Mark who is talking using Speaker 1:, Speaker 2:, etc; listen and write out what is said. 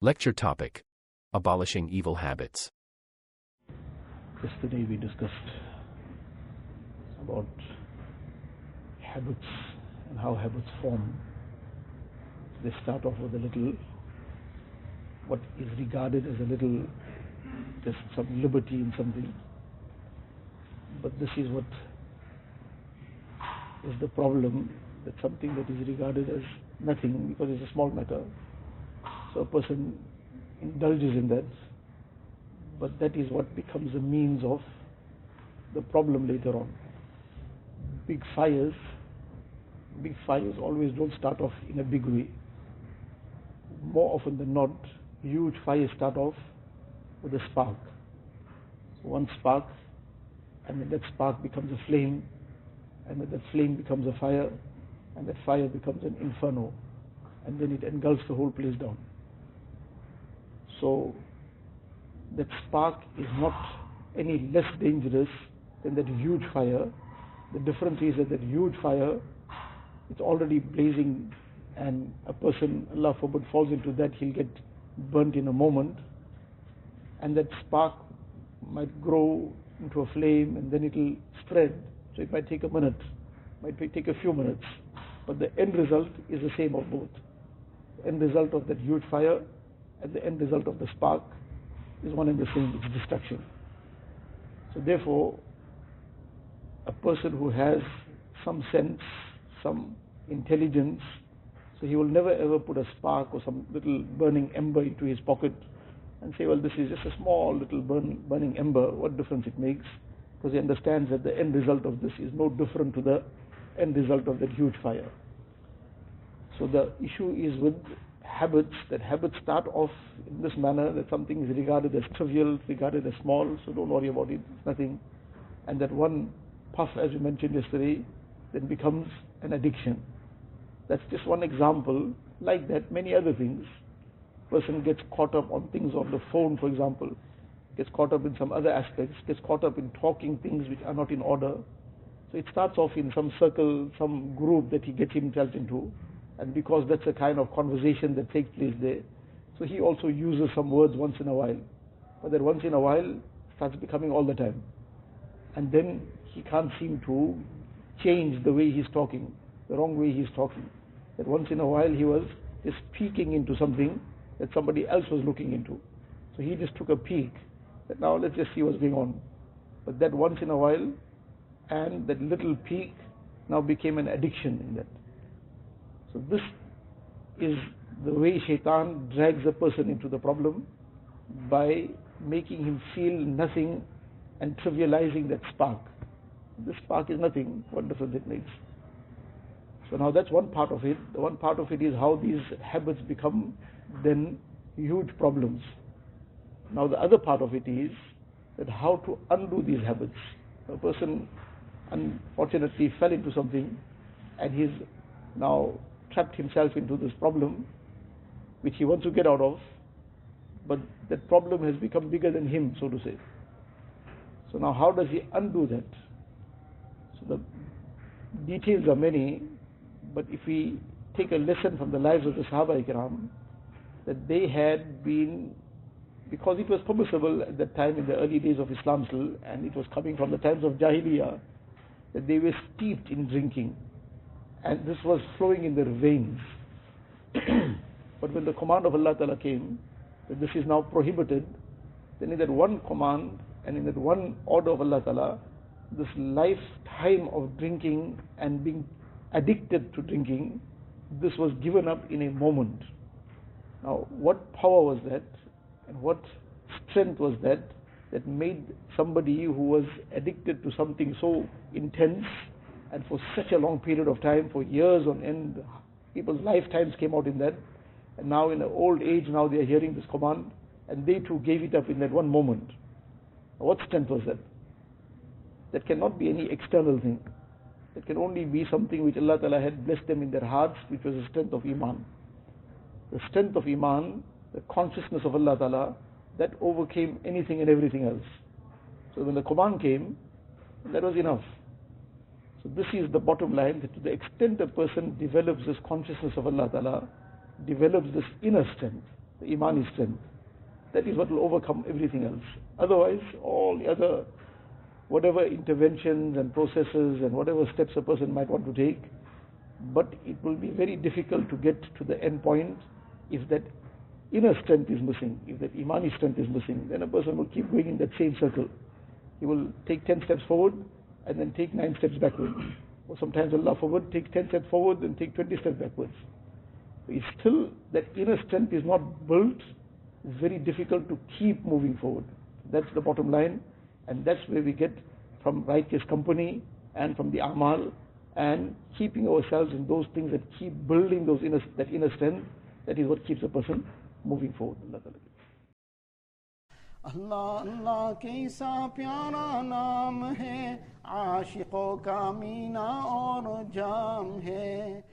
Speaker 1: Lecture topic: Abolishing Evil Habits.
Speaker 2: Yesterday we discussed about habits and how habits form. They start off with a little, what is regarded as a little, just some liberty in something. But this is what is the problem, that something that is regarded as nothing because it's a small matter. So a person indulges in that, but that is what becomes a means of the problem later on. Big fires always don't start off in a big way. More often than not, huge fires start off with a spark. One spark, and then that spark becomes a flame, and then that flame becomes a fire, and that fire becomes an inferno, and then it engulfs the whole place down. So that spark is not any less dangerous than that huge fire. The difference is that huge fire, it's already blazing, and a person, Allah forbid, falls into that, he'll get burnt in a moment, and that spark might grow into a flame, and then it'll spread. So it might take a minute, might take a few minutes, but the end result is the same of both. The end result of that huge fire and the end result of the spark is one and the same, it's destruction. So therefore, a person who has some sense, some intelligence, so he will never ever put a spark or some little burning ember into his pocket and say, well, this is just a small little burning ember, what difference it makes? Because he understands that the end result of this is no different to the end result of that huge fire. So the issue is with habits, that habits start off in this manner, that something is regarded as trivial, regarded as small, so don't worry about it, it's nothing. And that one puff, as we mentioned yesterday, then becomes an addiction. That's just one example. Like that, many other things. Person gets caught up on things on the phone, for example, gets caught up in some other aspects, gets caught up in talking things which are not in order. So it starts off in some circle, some group that he gets himself into, and because that's a kind of conversation that takes place there, so he also uses some words once in a while, but that once in a while starts becoming all the time, and then he can't seem to change the way he's talking, the wrong way he's talking. That once in a while he was just peeking into something that somebody else was looking into, so he just took a peek, that now let's just see what's going on. But that once in a while and that little peek now became an addiction in that. So this is the way Shaitan drags a person into the problem, by making him feel nothing and trivializing that spark. This spark is nothing, what difference it makes? So now that's one part of it. The one part of it is how these habits become then huge problems. Now the other part of it is that how to undo these habits. A person unfortunately fell into something, and he's now trapped himself into this problem which he wants to get out of, but that problem has become bigger than him, so to say. So now how does he undo that? So the details are many, but if we take a lesson from the lives of the Sahaba Ikram, that they had been, because it was permissible at that time in the early days of Islam still, and it was coming from the times of Jahiliyyah, that they were steeped in drinking, and this was flowing in their veins. But when the command of Allah Ta'ala came, that this is now prohibited, then in that one command and in that one order of Allah Ta'ala, this lifetime of drinking and being addicted to drinking, this was given up in a moment. Now what power was that, and what strength was that made somebody who was addicted to something so intense and for such a long period of time, for years on end, people's lifetimes came out in that, and now in the old age, now they are hearing this command, and they too gave it up in that one moment. Now, what strength was that? That cannot be any external thing. That can only be something which Allah Ta'ala had blessed them in their hearts, which was the strength of Iman. The strength of Iman, the consciousness of Allah Ta'ala, that overcame anything and everything else. So when the command came, that was enough. So this is the bottom line, that to the extent a person develops this consciousness of Allah Ta'ala, develops this inner strength, the imani strength. That is what will overcome everything else. Otherwise, all the other, whatever interventions and processes and whatever steps a person might want to take, but it will be very difficult to get to the end point if that inner strength is missing, if that imani strength is missing. Then a person will keep going in that same circle. He will take 10 steps forward and then take 9 steps backward. Or sometimes Allah forbid, take 10 steps forward and take 20 steps backwards. So it's still, that inner strength is not built. It's very difficult to keep moving forward. That's the bottom line, and that's where we get from righteous company and from the amal and keeping ourselves in those things that keep building that inner strength. That is what keeps a person moving forward.
Speaker 3: Allah Allah कैसा प्यारा नाम है आशिकों का मीना और जाम है